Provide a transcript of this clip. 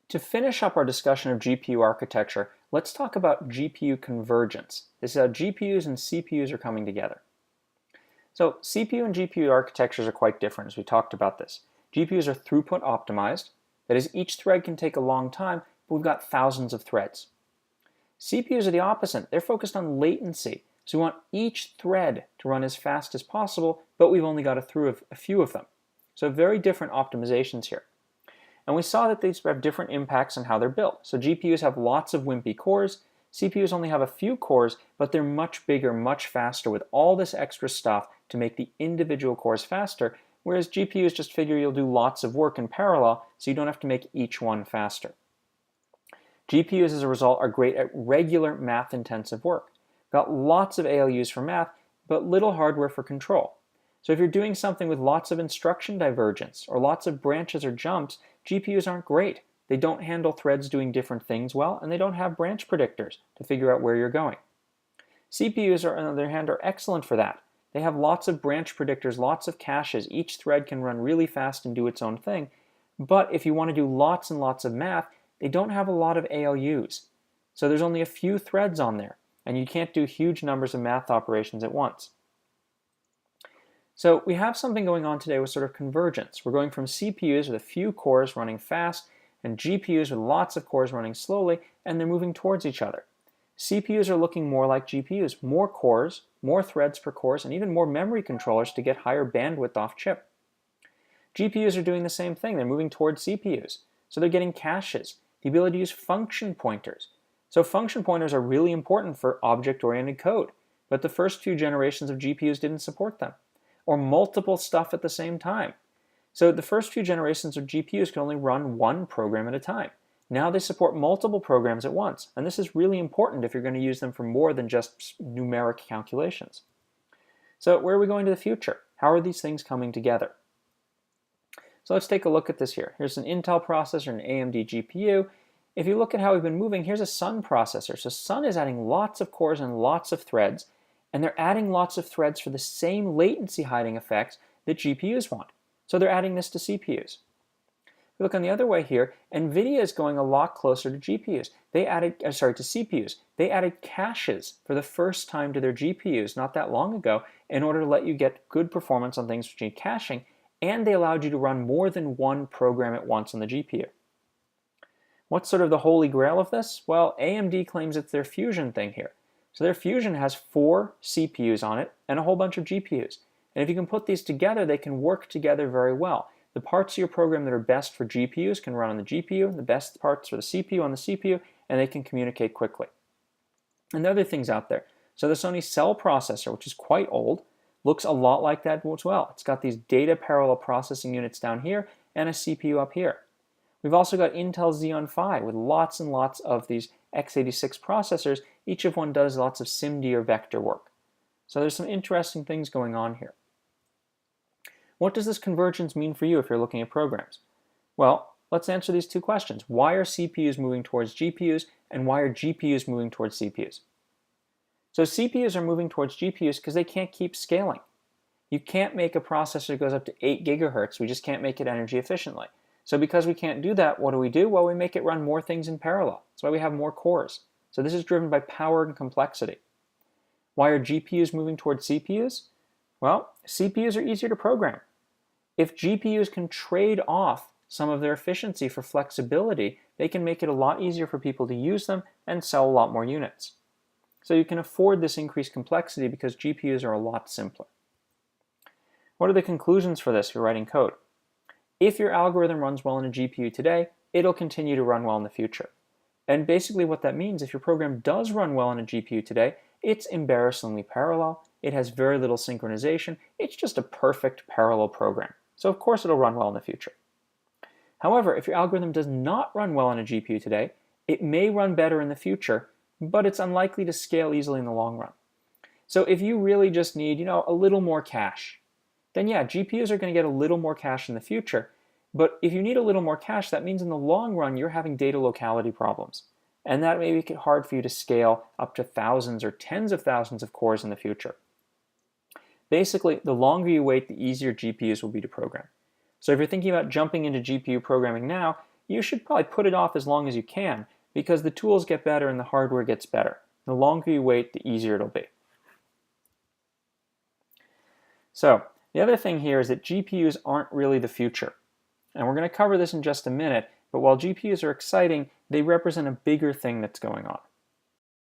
To finish up our discussion of GPU architecture, let's talk about GPU convergence. This is how GPUs and CPUs are coming together. So CPU and GPU architectures are quite different, as we talked about this. GPUs are throughput optimized, that is, each thread can take a long time, but we've got thousands of threads. CPUs are the opposite. They're focused on latency, so we want each thread to run as fast as possible, but we've only got a few of them. So very different optimizations here. And we saw that these have different impacts on how they're built. So GPUs have lots of wimpy cores, CPUs only have a few cores, but they're much bigger, much faster with all this extra stuff to make the individual cores faster, whereas GPUs just figure you'll do lots of work in parallel, so you don't have to make each one faster. GPUs, as a result, are great at regular math-intensive work. Got lots of ALUs for math, but little hardware for control. So if you're doing something with lots of instruction divergence or lots of branches or jumps, GPUs aren't great. They don't handle threads doing different things well, and they don't have branch predictors to figure out where you're going. CPUs, on the other hand, are excellent for that. They have lots of branch predictors, lots of caches. Each thread can run really fast and do its own thing. But if you want to do lots and lots of math, they don't have a lot of ALUs. So there's only a few threads on there, and you can't do huge numbers of math operations at once. So we have something going on today with sort of convergence. We're going from CPUs with a few cores running fast and GPUs with lots of cores running slowly, and they're moving towards each other. CPUs are looking more like GPUs, more cores, more threads per cores, and even more memory controllers to get higher bandwidth off chip. GPUs are doing the same thing. They're moving towards CPUs. So they're getting caches, the ability to use function pointers. So function pointers are really important for object-oriented code, but the first few generations of GPUs didn't support them, or multiple stuff at the same time. So the first few generations of GPUs can only run one program at a time. Now they support multiple programs at once, and this is really important if you're going to use them for more than just numeric calculations. So where are we going to the future? How are these things coming together? So let's take a look at this here. Here's an Intel processor and an AMD GPU. If you look at how we've been moving, here's a Sun processor. So Sun is adding lots of cores and lots of threads, and they're adding lots of threads for the same latency hiding effects that GPUs want. So they're adding this to CPUs. If you look on the other way here, NVIDIA is going a lot closer to GPUs. To CPUs. They added caches for the first time to their GPUs not that long ago in order to let you get good performance on things which need caching, and they allowed you to run more than one program at once on the GPU. What's sort of the holy grail of this? Well, AMD claims it's their Fusion thing here. So their Fusion has 4 CPUs on it and a whole bunch of GPUs. And if you can put these together, they can work together very well. The parts of your program that are best for GPUs can run on the GPU, the best parts for the CPU on the CPU, and they can communicate quickly. And there are other things out there. So the Sony Cell processor, which is quite old, looks a lot like that as well. It's got these data parallel processing units down here and a CPU up here. We've also got Intel Xeon Phi with lots and lots of these x86 processors. Each of one does lots of SIMD or vector work. So there's some interesting things going on here. What does this convergence mean for you if you're looking at programs? Well, let's answer these two questions. Why are CPUs moving towards GPUs, and why are GPUs moving towards CPUs? So CPUs are moving towards GPUs because they can't keep scaling. You can't make a processor that goes up to 8 gigahertz. We just can't make it energy efficiently. So because we can't do that, what do? Well, we make it run more things in parallel. That's why we have more cores. So this is driven by power and complexity. Why are GPUs moving towards CPUs? Well, CPUs are easier to program. If GPUs can trade off some of their efficiency for flexibility, they can make it a lot easier for people to use them and sell a lot more units. So you can afford this increased complexity because GPUs are a lot simpler. What are the conclusions for this if you're writing code? If your algorithm runs well in a GPU today, it'll continue to run well in the future. And basically what that means, if your program does run well in a GPU today, it's embarrassingly parallel, it has very little synchronization, it's just a perfect parallel program. So of course it'll run well in the future. However, if your algorithm does not run well on a GPU today, it may run better in the future, but it's unlikely to scale easily in the long run. So if you really just need, a little more cache, then yeah, GPUs are going to get a little more cache in the future. But if you need a little more cache, that means in the long run you're having data locality problems. And that may make it hard for you to scale up to thousands or tens of thousands of cores in the future. Basically, the longer you wait, the easier GPUs will be to program. So if you're thinking about jumping into GPU programming now, you should probably put it off as long as you can because the tools get better and the hardware gets better. The longer you wait, the easier it'll be. So the other thing here is that GPUs aren't really the future. And we're going to cover this in just a minute, but while GPUs are exciting, they represent a bigger thing that's going on.